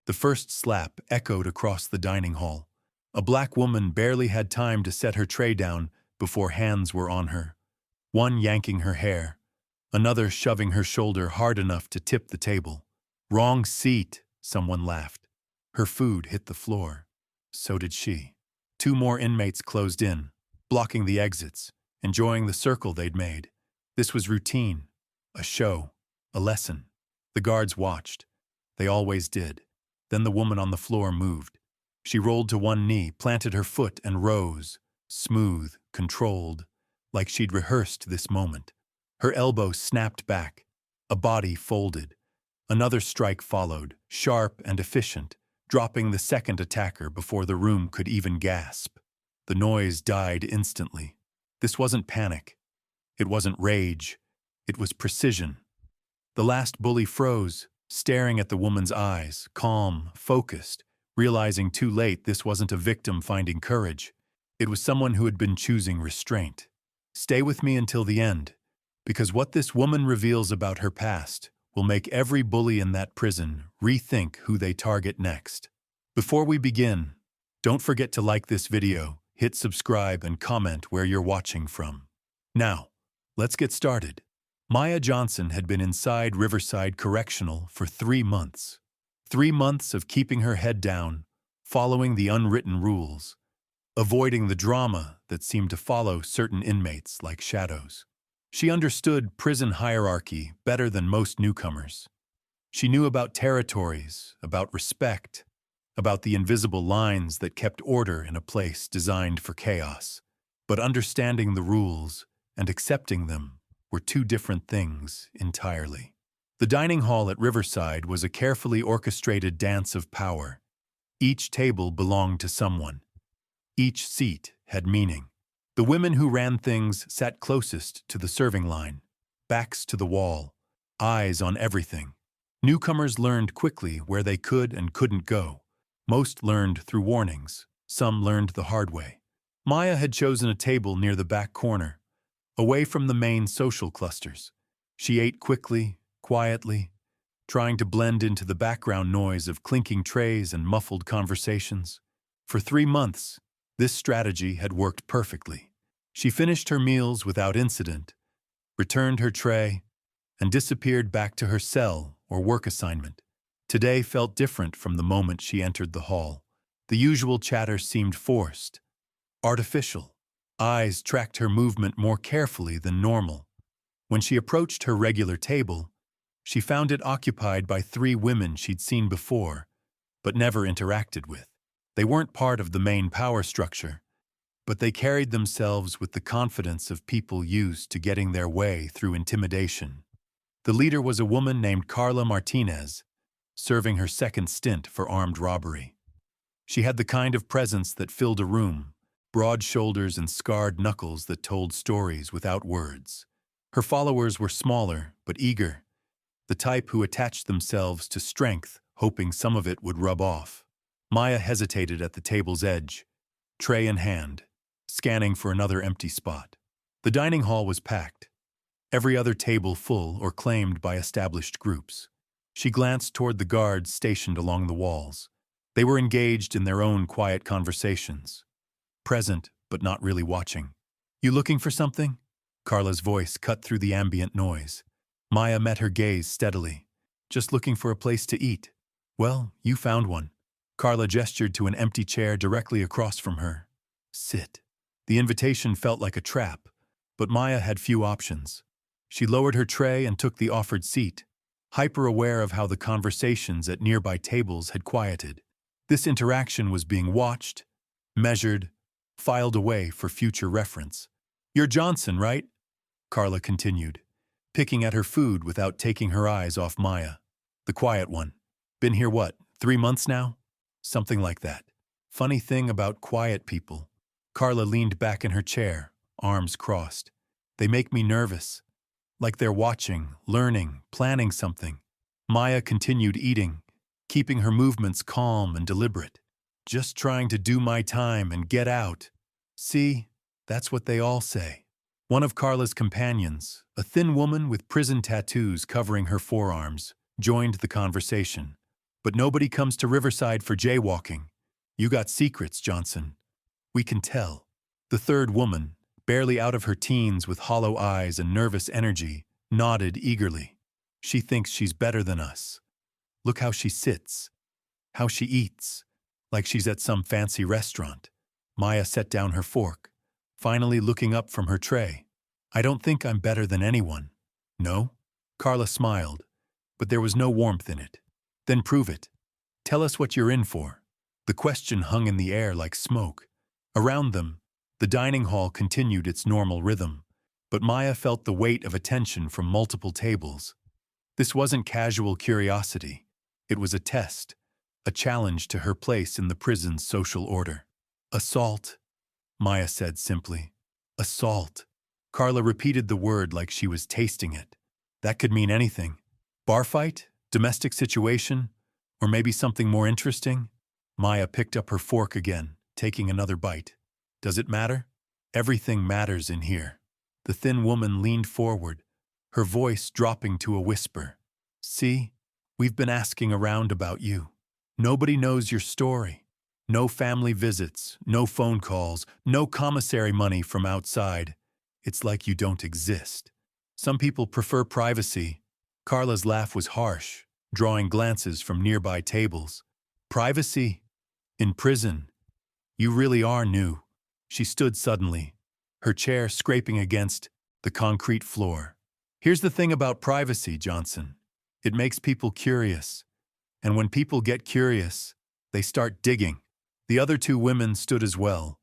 The first slap echoed across the dining hall. A black woman barely had time to set her tray down before hands were on her. One yanking her hair, another shoving her shoulder hard enough to tip the table. "Wrong seat," someone laughed. Her food hit the floor. So did she. Two more inmates closed in, blocking the exits, enjoying the circle they'd made. This was routine, a show, a lesson. The guards watched. They always did. Then the woman on the floor moved. She rolled to one knee, planted her foot, and rose, smooth, controlled, like she'd rehearsed this moment. Her elbow snapped back. A body folded. Another strike followed, sharp and efficient, dropping the second attacker before the room could even gasp. The noise died instantly. This wasn't panic. It wasn't rage. It was precision. The last bully froze, staring at the woman's eyes, calm, focused, realizing too late this wasn't a victim finding courage. It was someone who had been choosing restraint. Stay with me until the end, because what this woman reveals about her past will make every bully in that prison rethink who they target next. Before we begin, don't forget to like this video, hit subscribe, and comment where you're watching from. Now, let's get started. Maya Johnson had been inside Riverside Correctional for 3 months. 3 months of keeping her head down, following the unwritten rules, avoiding the drama that seemed to follow certain inmates like shadows. She understood prison hierarchy better than most newcomers. She knew about territories, about respect, about the invisible lines that kept order in a place designed for chaos. But understanding the rules and accepting them were two different things entirely. The dining hall at Riverside was a carefully orchestrated dance of power. Each table belonged to someone. Each seat had meaning. The women who ran things sat closest to the serving line, backs to the wall, eyes on everything. Newcomers learned quickly where they could and couldn't go. Most learned through warnings. Some learned the hard way. Maya had chosen a table near the back corner, away from the main social clusters. She ate quickly, quietly, trying to blend into the background noise of clinking trays and muffled conversations. For 3 months, this strategy had worked perfectly. She finished her meals without incident, returned her tray, and disappeared back to her cell or work assignment. Today felt different from the moment she entered the hall. The usual chatter seemed forced, artificial. Eyes tracked her movement more carefully than normal. When she approached her regular table, she found it occupied by 3 women she'd seen before, but never interacted with. They weren't part of the main power structure, but they carried themselves with the confidence of people used to getting their way through intimidation. The leader was a woman named Carla Martinez, serving her second stint for armed robbery. She had the kind of presence that filled a room, broad shoulders and scarred knuckles that told stories without words. Her followers were smaller but eager, the type who attached themselves to strength, hoping some of it would rub off. Maya hesitated at the table's edge, tray in hand, scanning for another empty spot. The dining hall was packed, every other table full or claimed by established groups. She glanced toward the guards stationed along the walls. They were engaged in their own quiet conversations, present but not really watching. "You looking for something?" Carla's voice cut through the ambient noise. Maya met her gaze steadily. "Just looking for a place to eat." "Well, you found one." Carla gestured to an empty chair directly across from her. "Sit." The invitation felt like a trap, but Maya had few options. She lowered her tray and took the offered seat, hyper-aware of how the conversations at nearby tables had quieted. This interaction was being watched, measured, filed away for future reference. "You're Johnson, right?" Carla continued, picking at her food without taking her eyes off Maya. "The quiet one. Been here what, 3 months now?" "Something like that." Funny thing about quiet people. Carla leaned back in her chair, arms crossed. "They make me nervous. Like they're watching, learning, planning something." Maya continued eating, keeping her movements calm and deliberate. "Just trying to do my time and get out. See, that's what they all say." One of Carla's companions, a thin woman with prison tattoos covering her forearms, joined the conversation. But nobody comes to Riverside for jaywalking. You got secrets, Johnson. We can tell. The third woman, barely out of her teens with hollow eyes and nervous energy, nodded eagerly. She thinks she's better than us. Look how she sits, how she eats, like she's at some fancy restaurant. Maya set down her fork, finally looking up from her tray. I don't think I'm better than anyone. No? Carla smiled, but there was no warmth in it. Then prove it. Tell us what you're in for. The question hung in the air like smoke. Around them, the dining hall continued its normal rhythm, but Maya felt the weight of attention from multiple tables. This wasn't casual curiosity. It was a test, a challenge to her place in the prison's social order. Assault, Maya said simply. Assault. Carla repeated the word like she was tasting it. That could mean anything. Bar fight? Domestic situation? Or maybe something more interesting? Maya picked up her fork again, taking another bite. Does it matter? Everything matters in here. The thin woman leaned forward, her voice dropping to a whisper. See, we've been asking around about you. Nobody knows your story. No family visits, no phone calls, no commissary money from outside. It's like you don't exist. Some people prefer privacy. Carla's laugh was harsh, drawing glances from nearby tables. Privacy? In prison? You really are new. She stood suddenly, her chair scraping against the concrete floor. Here's the thing about privacy, Johnson. It makes people curious. And when people get curious, they start digging. The other two women stood as well,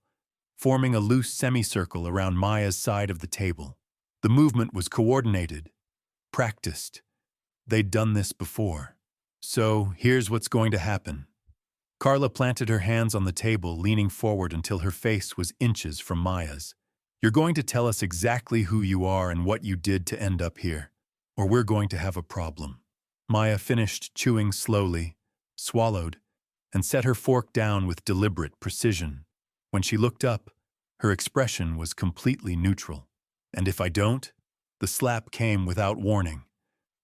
forming a loose semicircle around Maya's side of the table. The movement was coordinated, practiced. They'd done this before. So, here's what's going to happen. Carla planted her hands on the table, leaning forward until her face was inches from Maya's. You're going to tell us exactly who you are and what you did to end up here, or we're going to have a problem. Maya finished chewing slowly, swallowed, and set her fork down with deliberate precision. When she looked up, her expression was completely neutral. And if I don't? The slap came without warning,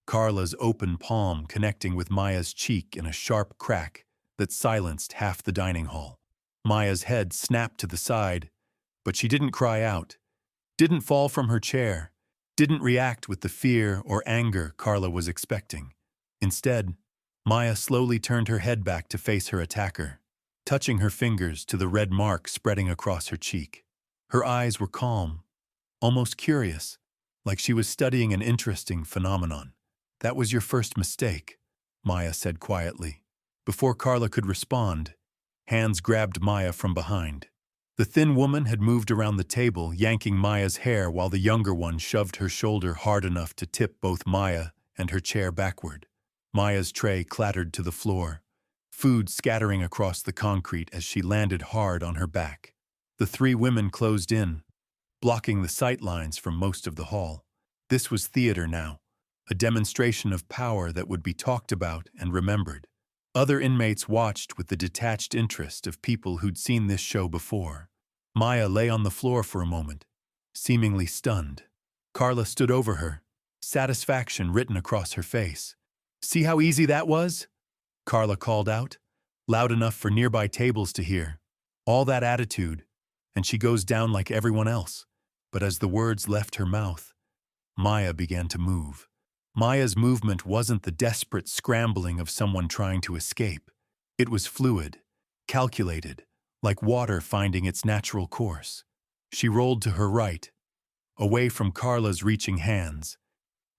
Carla's open palm connecting with Maya's cheek in a sharp crack that silenced half the dining hall. Maya's head snapped to the side, but she didn't cry out, didn't fall from her chair, didn't react with the fear or anger Carla was expecting. Instead, Maya slowly turned her head back to face her attacker, touching her fingers to the red mark spreading across her cheek. Her eyes were calm, almost curious, like she was studying an interesting phenomenon. That was your first mistake, Maya said quietly. Before Carla could respond, hands grabbed Maya from behind. The thin woman had moved around the table, yanking Maya's hair while the younger one shoved her shoulder hard enough to tip both Maya and her chair backward. Maya's tray clattered to the floor, food scattering across the concrete as she landed hard on her back. The three women closed in, blocking the sight lines from most of the hall. This was theater now, a demonstration of power that would be talked about and remembered. Other inmates watched with the detached interest of people who'd seen this show before. Maya lay on the floor for a moment, seemingly stunned. Carla stood over her, satisfaction written across her face. See how easy that was? Carla called out, loud enough for nearby tables to hear. All that attitude, and she goes down like everyone else. But as the words left her mouth, Maya began to move. Maya's movement wasn't the desperate scrambling of someone trying to escape. It was fluid, calculated, like water finding its natural course. She rolled to her right, away from Carla's reaching hands,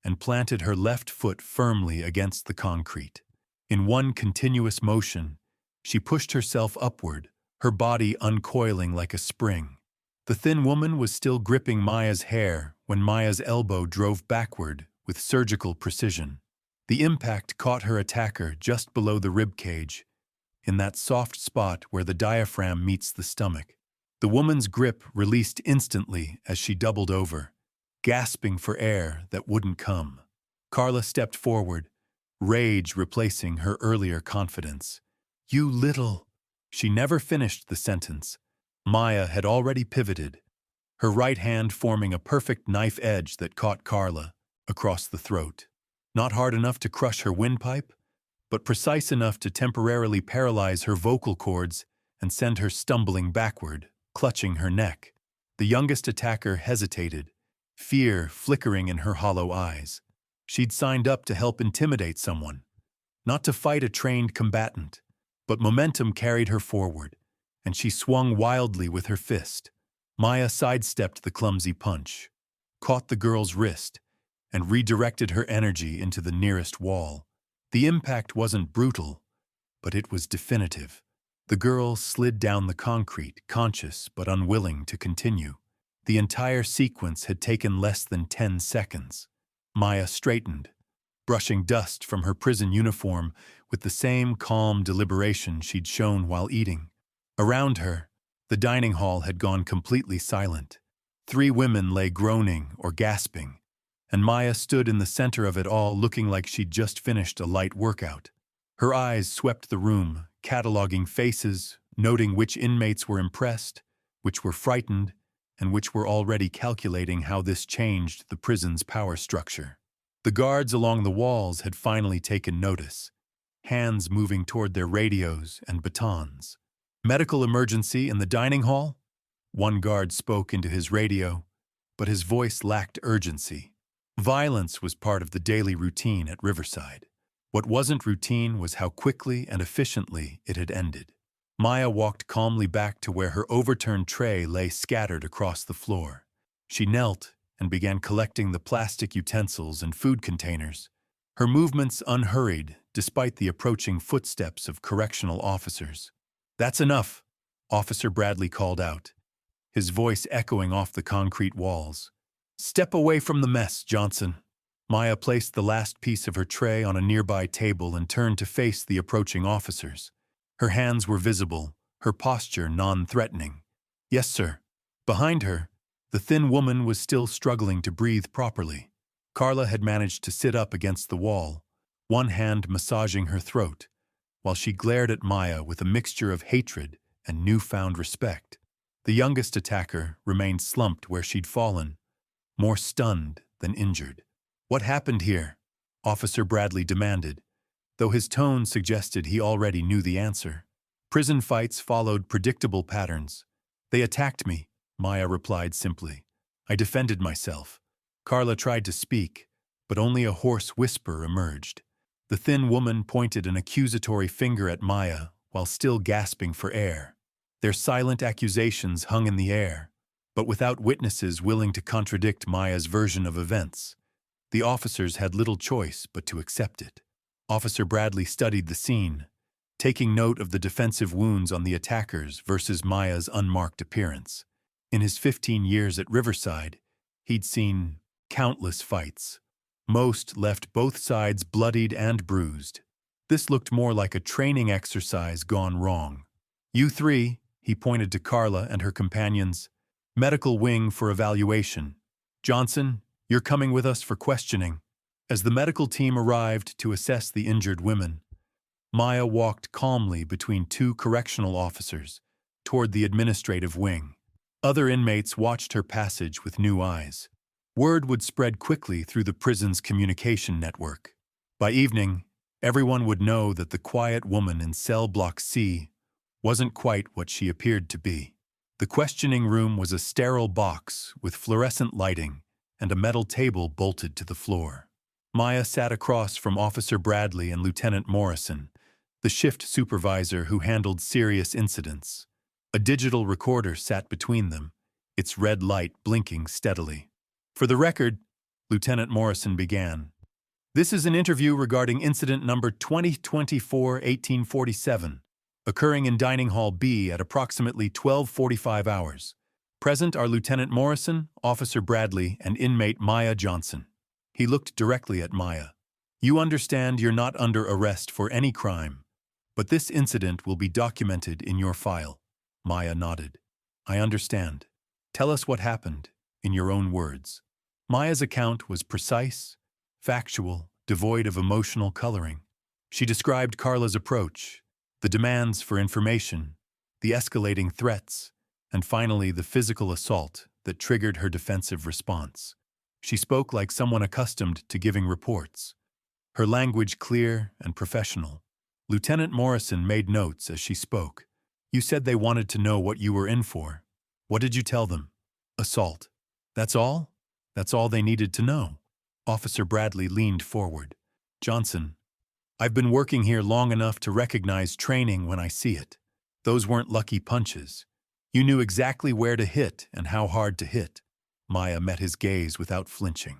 and planted her left foot firmly against the concrete. In one continuous motion, she pushed herself upward, her body uncoiling like a spring. The thin woman was still gripping Maya's hair when Maya's elbow drove backward with surgical precision. The impact caught her attacker just below the rib cage, in that soft spot where the diaphragm meets the stomach. The woman's grip released instantly as she doubled over, gasping for air that wouldn't come. Carla stepped forward, rage replacing her earlier confidence. You little... She never finished the sentence. Maya had already pivoted, her right hand forming a perfect knife edge that caught Carla across the throat. Not hard enough to crush her windpipe, but precise enough to temporarily paralyze her vocal cords and send her stumbling backward, clutching her neck. The youngest attacker hesitated, fear flickering in her hollow eyes. She'd signed up to help intimidate someone, not to fight a trained combatant. But momentum carried her forward, and she swung wildly with her fist. Maya sidestepped the clumsy punch, caught the girl's wrist, and redirected her energy into the nearest wall. The impact wasn't brutal, but it was definitive. The girl slid down the concrete, conscious but unwilling to continue. The entire sequence had taken less than 10 seconds. Maya straightened, brushing dust from her prison uniform with the same calm deliberation she'd shown while eating. Around her, the dining hall had gone completely silent. 3 women lay groaning or gasping, and Maya stood in the center of it all looking like she'd just finished a light workout. Her eyes swept the room, cataloging faces, noting which inmates were impressed, which were frightened, and which were already calculating how this changed the prison's power structure. The guards along the walls had finally taken notice, hands moving toward their radios and batons. "Medical emergency in the dining hall?" One guard spoke into his radio, but his voice lacked urgency. Violence was part of the daily routine at Riverside. What wasn't routine was how quickly and efficiently it had ended. Maya walked calmly back to where her overturned tray lay scattered across the floor. She knelt and began collecting the plastic utensils and food containers, her movements unhurried despite the approaching footsteps of correctional officers. "That's enough," Officer Bradley called out, his voice echoing off the concrete walls. "Step away from the mess, Johnson." Maya placed the last piece of her tray on a nearby table and turned to face the approaching officers. Her hands were visible, her posture non-threatening. "Yes, sir." Behind her, the thin woman was still struggling to breathe properly. Carla had managed to sit up against the wall, one hand massaging her throat, while she glared at Maya with a mixture of hatred and newfound respect. The youngest attacker remained slumped where she'd fallen, more stunned than injured. "What happened here?" Officer Bradley demanded, though his tone suggested he already knew the answer. "Prison fights followed predictable patterns. They attacked me," Maya replied simply. "I defended myself." Carla tried to speak, but only a hoarse whisper emerged. The thin woman pointed an accusatory finger at Maya while still gasping for air. Their silent accusations hung in the air, but without witnesses willing to contradict Maya's version of events. The officers had little choice but to accept it. Officer Bradley studied the scene, taking note of the defensive wounds on the attackers versus Maya's unmarked appearance. In his 15 years at Riverside, he'd seen countless fights. Most left both sides bloodied and bruised. This looked more like a training exercise gone wrong. "You 3, he pointed to Carla and her companions, "medical wing for evaluation. Johnson, you're coming with us for questioning." As the medical team arrived to assess the injured women, Maya walked calmly between 2 correctional officers toward the administrative wing. Other inmates watched her passage with new eyes. Word would spread quickly through the prison's communication network. By evening, everyone would know that the quiet woman in cell block C wasn't quite what she appeared to be. The questioning room was a sterile box with fluorescent lighting and a metal table bolted to the floor. Maya sat across from Officer Bradley and Lieutenant Morrison, the shift supervisor who handled serious incidents. A digital recorder sat between them, its red light blinking steadily. "For the record," Lieutenant Morrison began, "this is an interview regarding incident number 2024-1847, occurring in Dining Hall B at approximately 12:45 hours. Present are Lieutenant Morrison, Officer Bradley, and inmate Maya Johnson." He looked directly at Maya. "You understand you're not under arrest for any crime, but this incident will be documented in your file." Maya nodded. "I understand. Tell us what happened, in your own words." Maya's account was precise, factual, devoid of emotional coloring. She described Carla's approach, the demands for information, the escalating threats, and finally the physical assault that triggered her defensive response. She spoke like someone accustomed to giving reports, her language clear and professional. Lieutenant Morrison made notes as she spoke. You said they wanted to know what you were in for. What did you tell them? Assault. That's all? That's all they needed to know. Officer Bradley leaned forward. Johnson, I've been working here long enough to recognize training when I see it. Those weren't lucky punches. You knew exactly where to hit and how hard to hit. Maya met his gaze without flinching.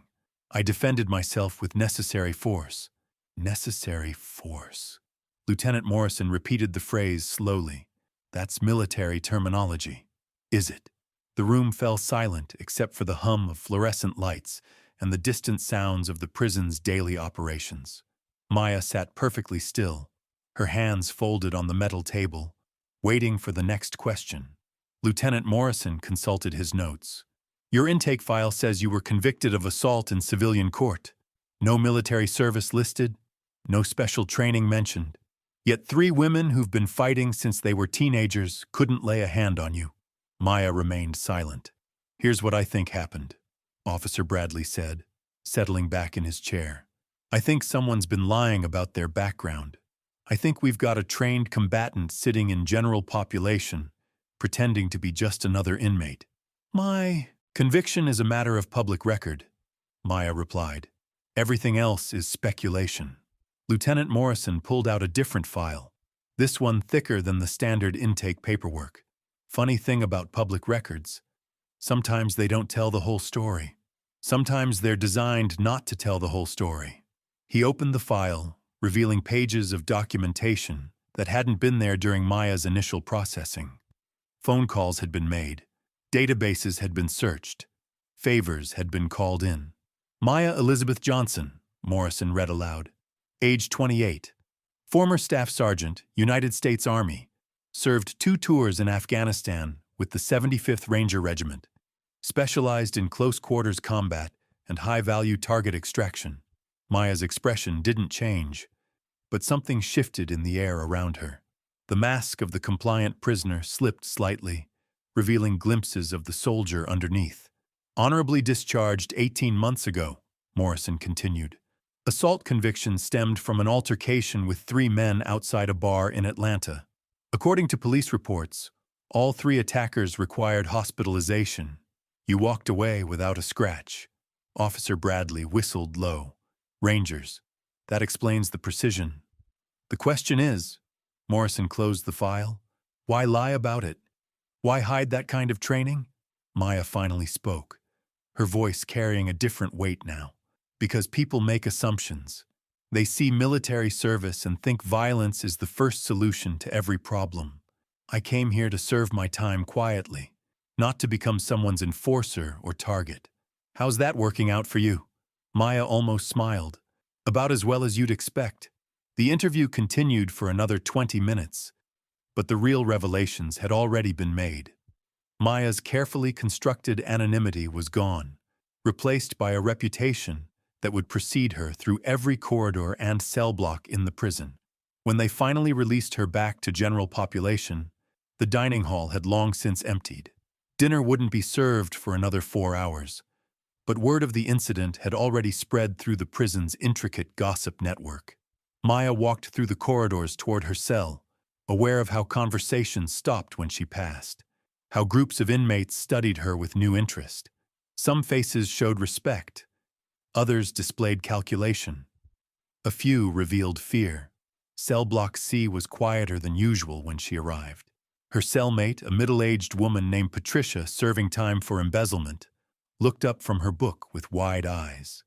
I defended myself with necessary force. Necessary force. Lieutenant Morrison repeated the phrase slowly. That's military terminology. Is it? The room fell silent except for the hum of fluorescent lights and the distant sounds of the prison's daily operations. Maya sat perfectly still, her hands folded on the metal table, waiting for the next question. Lieutenant Morrison consulted his notes. Your intake file says you were convicted of assault in civilian court. No military service listed, no special training mentioned. Yet 3 women who've been fighting since they were teenagers couldn't lay a hand on you. Maya remained silent. Here's what I think happened, Officer Bradley said, settling back in his chair. I think someone's been lying about their background. I think we've got a trained combatant sitting in general population, pretending to be just another inmate. My conviction is a matter of public record, Maya replied. Everything else is speculation. Lieutenant Morrison pulled out a different file, this one thicker than the standard intake paperwork. Funny thing about public records, sometimes they don't tell the whole story. Sometimes they're designed not to tell the whole story. He opened the file, revealing pages of documentation that hadn't been there during Maya's initial processing. Phone calls had been made, databases had been searched, favors had been called in. Maya Elizabeth Johnson, Morrison read aloud. Age 28. Former Staff Sergeant, United States Army. Served 2 tours in Afghanistan with the 75th Ranger Regiment. Specialized in close-quarters combat and high-value target extraction. Maya's expression didn't change, but something shifted in the air around her. The mask of the compliant prisoner slipped slightly, revealing glimpses of the soldier underneath. Honorably discharged 18 months ago, Morrison continued. Assault conviction stemmed from an altercation with 3 men outside a bar in Atlanta. According to police reports, all 3 attackers required hospitalization. You walked away without a scratch. Officer Bradley whistled low. Rangers. That explains the precision. The question is, Morrison closed the file. Why lie about it? Why hide that kind of training? Maya finally spoke, her voice carrying a different weight now. Because people make assumptions. They see military service and think violence is the first solution to every problem. I came here to serve my time quietly, not to become someone's enforcer or target. How's that working out for you? Maya almost smiled. About as well as you'd expect. The interview continued for another 20 minutes, but the real revelations had already been made. Maya's carefully constructed anonymity was gone, replaced by a reputation that would precede her through every corridor and cell block in the prison. When they finally released her back to general population, the dining hall had long since emptied. Dinner wouldn't be served for another 4 hours, but word of the incident had already spread through the prison's intricate gossip network. Maya walked through the corridors toward her cell, aware of how conversations stopped when she passed, how groups of inmates studied her with new interest. Some faces showed respect, others displayed calculation. A few revealed fear. Cell Block C was quieter than usual when she arrived. Her cellmate, a middle-aged woman named Patricia serving time for embezzlement, looked up from her book with wide eyes.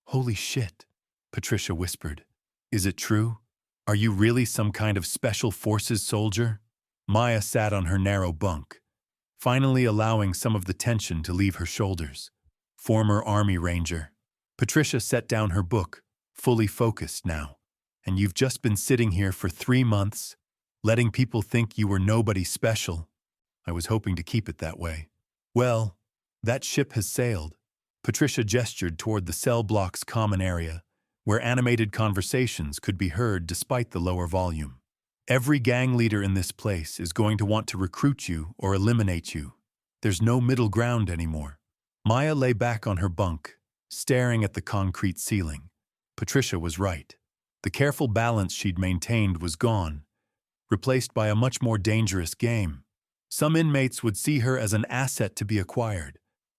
"Holy shit," Patricia whispered. "Is it true? Are you really some kind of special forces soldier?" Maya sat on her narrow bunk, finally allowing some of the tension to leave her shoulders. Former Army Ranger. Patricia set down her book, fully focused now. "And you've just been sitting here for 3 months, letting people think you were nobody special. I was hoping to keep it that way." "Well, that ship has sailed." Patricia gestured toward the cell block's common area, where animated conversations could be heard despite the lower volume. "Every gang leader in this place is going to want to recruit you or eliminate you. There's no middle ground anymore." Maya lay back on her bunk, staring at the concrete ceiling. Patricia was right. The careful balance she'd maintained was gone, replaced by a much more dangerous game. Some inmates would see her as an asset to be acquired.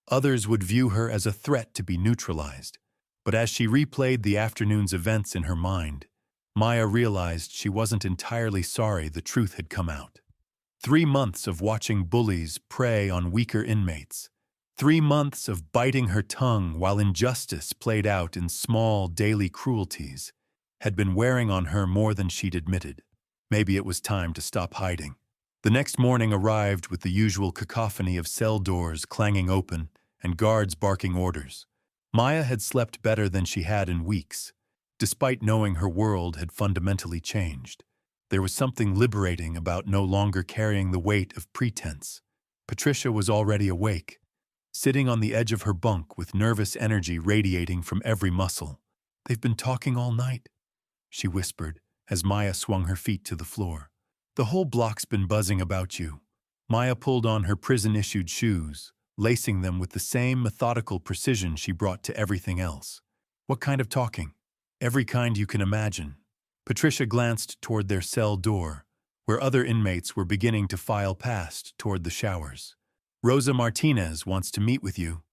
Others would view her as a threat to be neutralized. But as she replayed the afternoon's events in her mind, Maya realized she wasn't entirely sorry the truth had come out. 3 months of watching bullies prey on weaker inmates. 3 months of biting her tongue while injustice played out in small daily cruelties had been wearing on her more than she'd admitted. Maybe it was time to stop hiding. The next morning arrived with the usual cacophony of cell doors clanging open and guards barking orders. Maya had slept better than she had in weeks, despite knowing her world had fundamentally changed. There was something liberating about no longer carrying the weight of pretense. Patricia was already awake, sitting on the edge of her bunk with nervous energy radiating from every muscle. "They've been talking all night," she whispered as Maya swung her feet to the floor. "The whole block's been buzzing about you." Maya pulled on her prison-issued shoes, lacing them with the same methodical precision she brought to everything else. "What kind of talking?" "Every kind you can imagine." Patricia glanced toward their cell door, where other inmates were beginning to file past toward the showers. "Rosa Martinez wants to meet with you.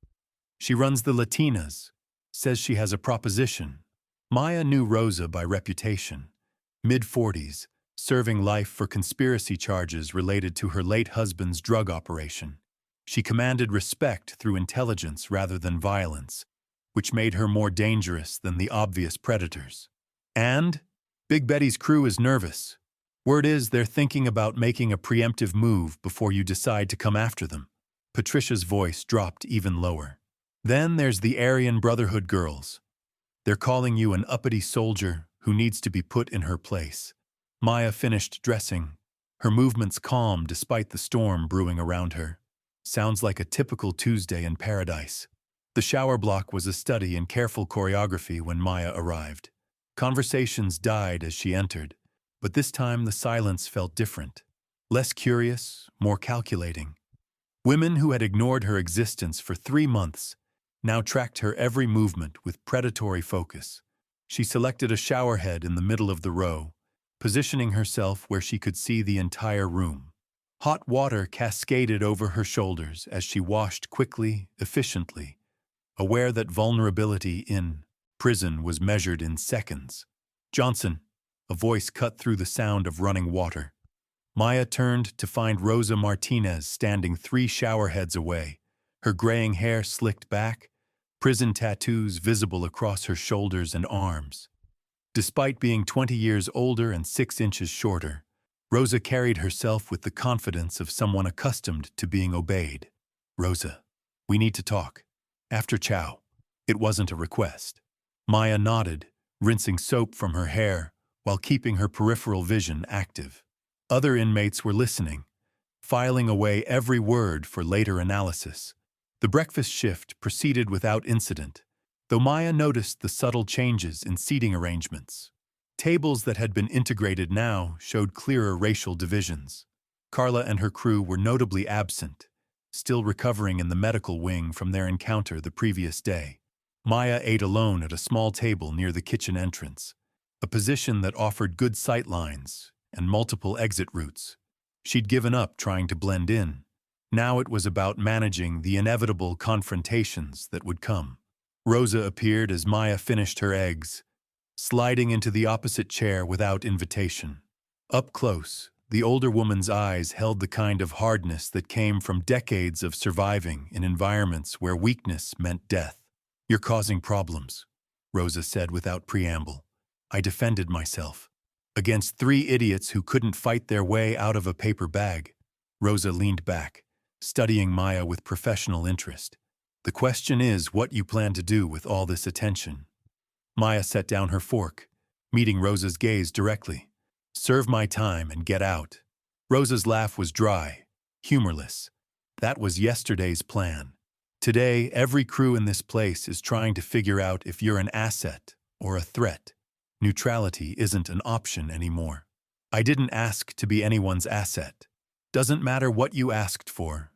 She runs the Latinas, says she has a proposition." Maya knew Rosa by reputation. Mid-40s, serving life for conspiracy charges related to her late husband's drug operation. She commanded respect through intelligence rather than violence, which made her more dangerous than the obvious predators. "And Big Betty's crew is nervous. Word is they're thinking about making a preemptive move before you decide to come after them." Patricia's voice dropped even lower. "Then there's the Aryan Brotherhood girls. They're calling you an uppity soldier who needs to be put in her place." Maya finished dressing, her movements calm despite the storm brewing around her. Sounds like a typical Tuesday in paradise. The shower block was a study in careful choreography when Maya arrived. Conversations died as she entered, but this time the silence felt different. Less curious, more calculating. Women who had ignored her existence for 3 months now tracked her every movement with predatory focus. She selected a shower head in the middle of the row, positioning herself where she could see the entire room. Hot water cascaded over her shoulders as she washed quickly, efficiently, aware that vulnerability in prison was measured in seconds. "Johnson," a voice cut through the sound of running water. Maya turned to find Rosa Martinez standing 3 shower heads away, her graying hair slicked back, prison tattoos visible across her shoulders and arms. Despite being 20 years older and 6 inches shorter, Rosa carried herself with the confidence of someone accustomed to being obeyed. "Rosa, we need to talk. After chow." It wasn't a request. Maya nodded, rinsing soap from her hair while keeping her peripheral vision active. Other inmates were listening, filing away every word for later analysis. The breakfast shift proceeded without incident, though Maya noticed the subtle changes in seating arrangements. Tables that had been integrated now showed clearer racial divisions. Carla and her crew were notably absent, still recovering in the medical wing from their encounter the previous day. Maya ate alone at a small table near the kitchen entrance, a position that offered good sight lines and multiple exit routes. She'd given up trying to blend in. Now it was about managing the inevitable confrontations that would come. Rosa appeared as Maya finished her eggs, sliding into the opposite chair without invitation. Up close, the older woman's eyes held the kind of hardness that came from decades of surviving in environments where weakness meant death. "You're causing problems," Rosa said without preamble. "I defended myself. Against 3 idiots who couldn't fight their way out of a paper bag." Rosa leaned back, studying Maya with professional interest. "The question is what you plan to do with all this attention." Maya set down her fork, meeting Rosa's gaze directly. "Serve my time and get out." Rosa's laugh was dry, humorless. That was yesterday's plan. Today, every crew in this place is trying to figure out if you're an asset or a threat. Neutrality isn't an option anymore. "I didn't ask to be anyone's asset." "Doesn't matter what you asked for.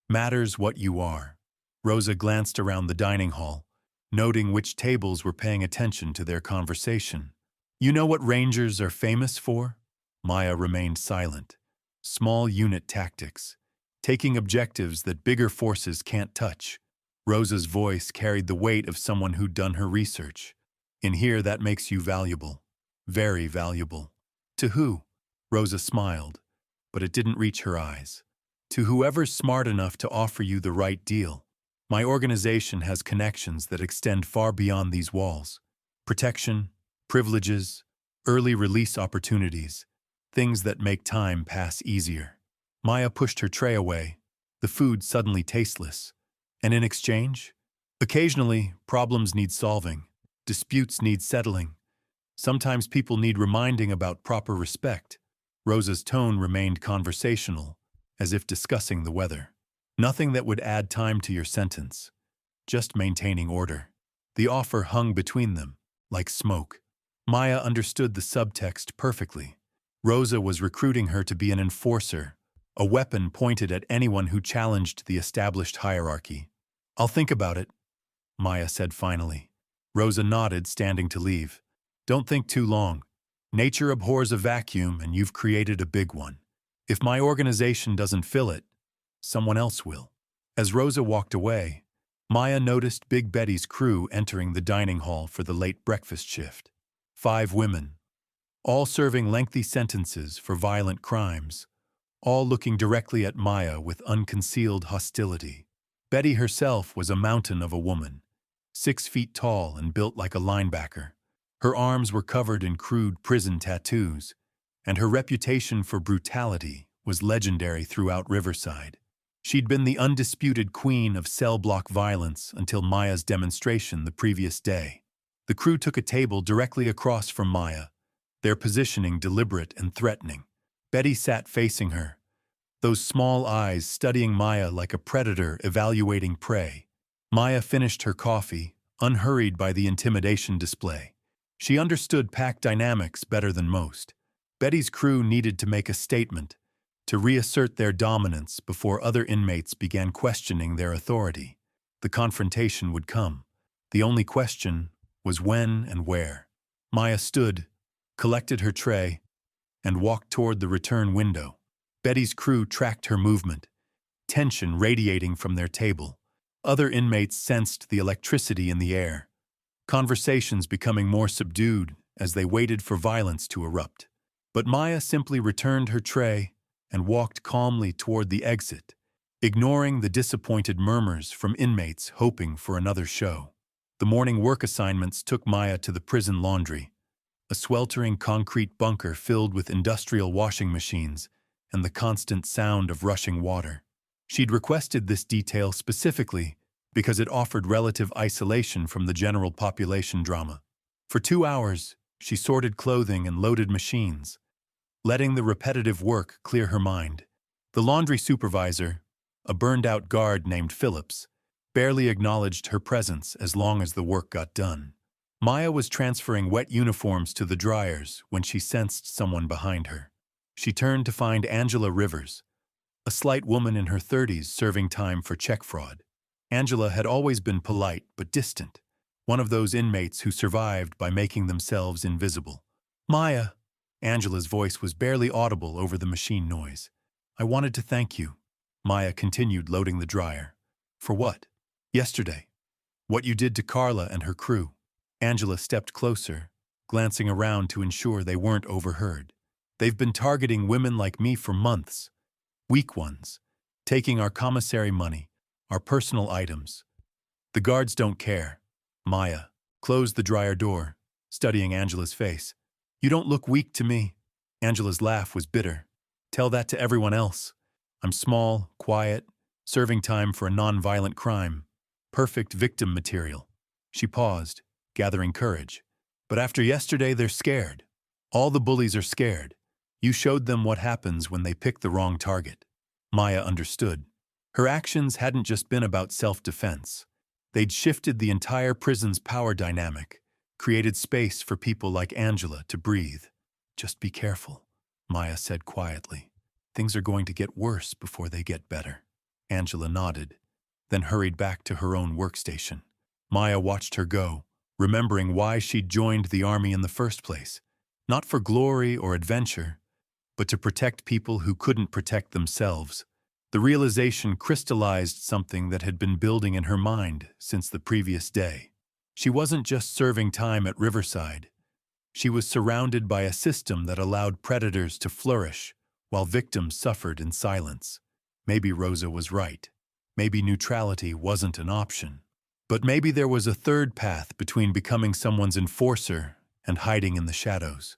Matters what you are." Rosa glanced around the dining hall, noting which tables were paying attention to their conversation. You know what Rangers are famous for? Maya remained silent. Small unit tactics. Taking objectives that bigger forces can't touch. Rosa's voice carried the weight of someone who'd done her research. In here, that makes you valuable. Very valuable. To who? Rosa smiled, but it didn't reach her eyes. To whoever's smart enough to offer you the right deal. My organization has connections that extend far beyond these walls. Protection, privileges, early release opportunities, things that make time pass easier. Maya pushed her tray away, the food suddenly tasteless. And in exchange? Occasionally, problems need solving, disputes need settling. Sometimes people need reminding about proper respect. Rosa's tone remained conversational, as if discussing the weather. Nothing that would add time to your sentence. Just maintaining order. The offer hung between them, like smoke. Maya understood the subtext perfectly. Rosa was recruiting her to be an enforcer, a weapon pointed at anyone who challenged the established hierarchy. I'll think about it, Maya said finally. Rosa nodded, standing to leave. Don't think too long. Nature abhors a vacuum, and you've created a big one. If my organization doesn't fill it, someone else will. As Rosa walked away, Maya noticed Big Betty's crew entering the dining hall for the late breakfast shift. 5 women, all serving lengthy sentences for violent crimes, all looking directly at Maya with unconcealed hostility. Betty herself was a mountain of a woman, 6 feet tall and built like a linebacker. Her arms were covered in crude prison tattoos, and her reputation for brutality was legendary throughout Riverside. She'd been the undisputed queen of cell block violence until Maya's demonstration the previous day. The crew took a table directly across from Maya, their positioning deliberate and threatening. Betty sat facing her, those small eyes studying Maya like a predator evaluating prey. Maya finished her coffee, unhurried by the intimidation display. She understood pack dynamics better than most. Betty's crew needed to make a statement, to reassert their dominance before other inmates began questioning their authority. The confrontation would come. The only question was when and where. Maya stood, collected her tray, and walked toward the return window. Betty's crew tracked her movement, tension radiating from their table. Other inmates sensed the electricity in the air, conversations becoming more subdued as they waited for violence to erupt. But Maya simply returned her tray and walked calmly toward the exit, ignoring the disappointed murmurs from inmates hoping for another show. The morning work assignments took Maya to the prison laundry, a sweltering concrete bunker filled with industrial washing machines and the constant sound of rushing water. She'd requested this detail specifically because it offered relative isolation from the general population drama. For 2 hours, she sorted clothing and loaded machines, letting the repetitive work clear her mind. The laundry supervisor, a burned-out guard named Phillips, barely acknowledged her presence as long as the work got done. Maya was transferring wet uniforms to the dryers when she sensed someone behind her. She turned to find Angela Rivers, a slight woman in her 30s serving time for check fraud. Angela had always been polite but distant, one of those inmates who survived by making themselves invisible. Maya, Angela's voice was barely audible over the machine noise. I wanted to thank you. Maya continued loading the dryer. For what? Yesterday. What you did to Carla and her crew. Angela stepped closer, glancing around to ensure they weren't overheard. They've been targeting women like me for months. Weak ones. Taking our commissary money, our personal items. The guards don't care. Maya closed the dryer door, studying Angela's face. You don't look weak to me. Angela's laugh was bitter. Tell that to everyone else. I'm small, quiet, serving time for a non-violent crime. Perfect victim material. She paused, gathering courage. But after yesterday, they're scared. All the bullies are scared. You showed them what happens when they pick the wrong target. Maya understood. Her actions hadn't just been about self-defense. They'd shifted the entire prison's power dynamic, created space for people like Angela to breathe. Just be careful, Maya said quietly. Things are going to get worse before they get better. Angela nodded, then hurried back to her own workstation. Maya watched her go, remembering why she'd joined the army in the first place. Not for glory or adventure, but to protect people who couldn't protect themselves. The realization crystallized something that had been building in her mind since the previous day. She wasn't just serving time at Riverside. She was surrounded by a system that allowed predators to flourish while victims suffered in silence. Maybe Rosa was right. Maybe neutrality wasn't an option. But maybe there was a third path between becoming someone's enforcer and hiding in the shadows.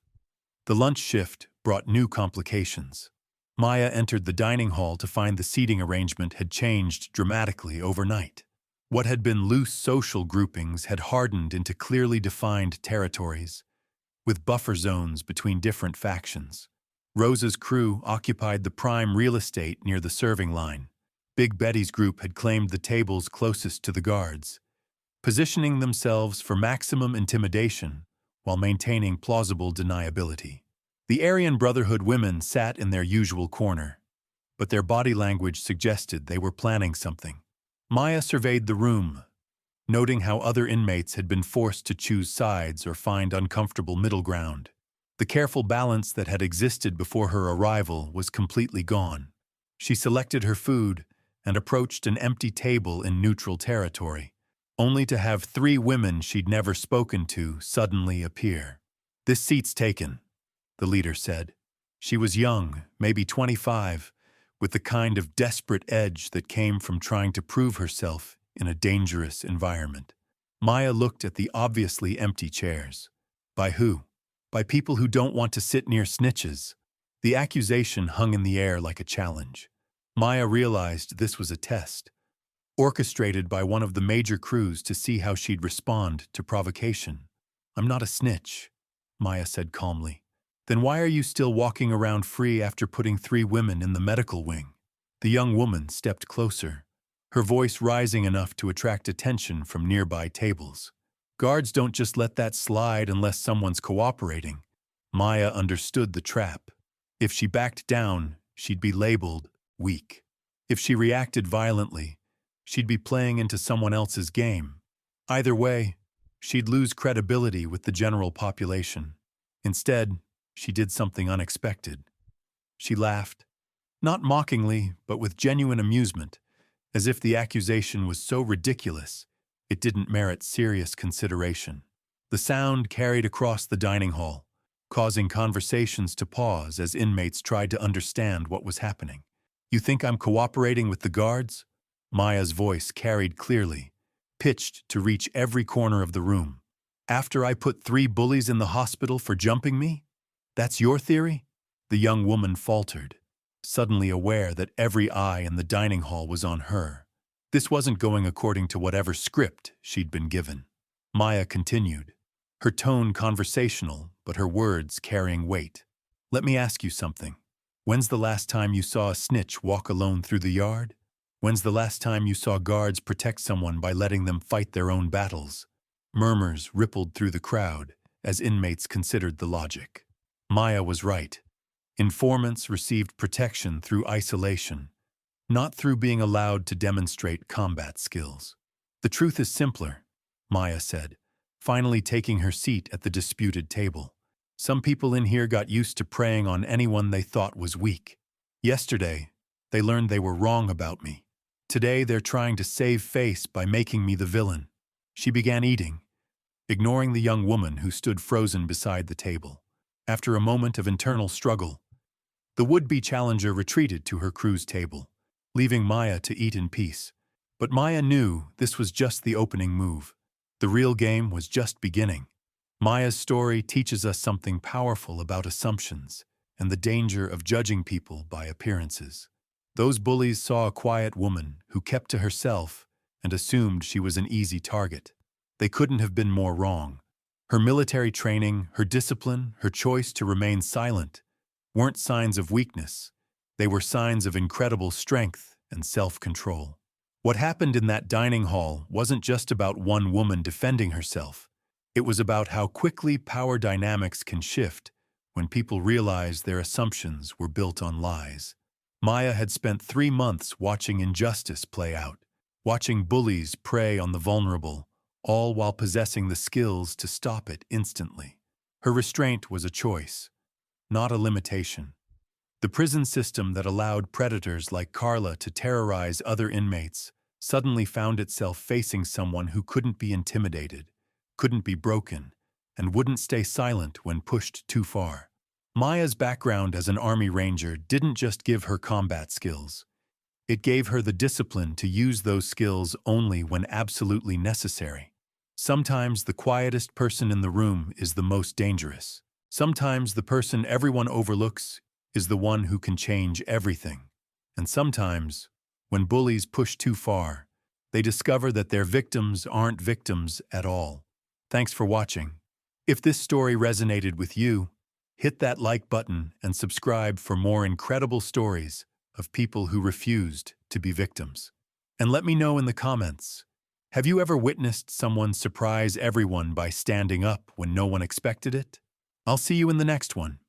The lunch shift brought new complications. Maya entered the dining hall to find the seating arrangement had changed dramatically overnight. What had been loose social groupings had hardened into clearly defined territories, with buffer zones between different factions. Rosa's crew occupied the prime real estate near the serving line. Big Betty's group had claimed the tables closest to the guards, positioning themselves for maximum intimidation while maintaining plausible deniability. The Aryan Brotherhood women sat in their usual corner, but their body language suggested they were planning something. Maya surveyed the room, noting how other inmates had been forced to choose sides or find uncomfortable middle ground. The careful balance that had existed before her arrival was completely gone. She selected her food and approached an empty table in neutral territory, only to have 3 women she'd never spoken to suddenly appear. "This seat's taken," the leader said. She was young, maybe 25, with the kind of desperate edge that came from trying to prove herself in a dangerous environment. Maya looked at the obviously empty chairs. By who? By people who don't want to sit near snitches. The accusation hung in the air like a challenge. Maya realized this was a test, orchestrated by one of the major crews to see how she'd respond to provocation. "I'm not a snitch," Maya said calmly. "Then why are you still walking around free after putting 3 women in the medical wing?" The young woman stepped closer, her voice rising enough to attract attention from nearby tables. "Guards don't just let that slide unless someone's cooperating." Maya understood the trap. If she backed down, she'd be labeled weak. If she reacted violently, she'd be playing into someone else's game. Either way, she'd lose credibility with the general population. Instead, she did something unexpected. She laughed, not mockingly, but with genuine amusement, as if the accusation was so ridiculous it didn't merit serious consideration. The sound carried across the dining hall, causing conversations to pause as inmates tried to understand what was happening. "You think I'm cooperating with the guards?" Maya's voice carried clearly, pitched to reach every corner of the room. "After I put 3 bullies in the hospital for jumping me? That's your theory?" The young woman faltered, suddenly aware that every eye in the dining hall was on her. This wasn't going according to whatever script she'd been given. Maya continued, her tone conversational, but her words carrying weight. "Let me ask you something. When's the last time you saw a snitch walk alone through the yard? When's the last time you saw guards protect someone by letting them fight their own battles?" Murmurs rippled through the crowd as inmates considered the logic. Maya was right. Informants received protection through isolation, not through being allowed to demonstrate combat skills. "The truth is simpler," Maya said, finally taking her seat at the disputed table. "Some people in here got used to preying on anyone they thought was weak. Yesterday, they learned they were wrong about me. Today, they're trying to save face by making me the villain." She began eating, ignoring the young woman who stood frozen beside the table. After a moment of internal struggle, the would-be challenger retreated to her crew's table, leaving Maya to eat in peace. But Maya knew this was just the opening move. The real game was just beginning. Maya's story teaches us something powerful about assumptions and the danger of judging people by appearances. Those bullies saw a quiet woman who kept to herself and assumed she was an easy target. They couldn't have been more wrong. Her military training, her discipline, her choice to remain silent weren't signs of weakness. They were signs of incredible strength and self-control. What happened in that dining hall wasn't just about one woman defending herself. It was about how quickly power dynamics can shift when people realize their assumptions were built on lies. Maya had spent 3 months watching injustice play out, watching bullies prey on the vulnerable, all while possessing the skills to stop it instantly. Her restraint was a choice, not a limitation. The prison system that allowed predators like Carla to terrorize other inmates suddenly found itself facing someone who couldn't be intimidated, couldn't be broken, and wouldn't stay silent when pushed too far. Maya's background as an Army Ranger didn't just give her combat skills. It gave her the discipline to use those skills only when absolutely necessary. Sometimes the quietest person in the room is the most dangerous. Sometimes the person everyone overlooks is the one who can change everything. And sometimes, when bullies push too far, they discover that their victims aren't victims at all. Thanks for watching. If this story resonated with you, hit that like button and subscribe for more incredible stories of people who refused to be victims. And let me know in the comments, have you ever witnessed someone surprise everyone by standing up when no one expected it? I'll see you in the next one.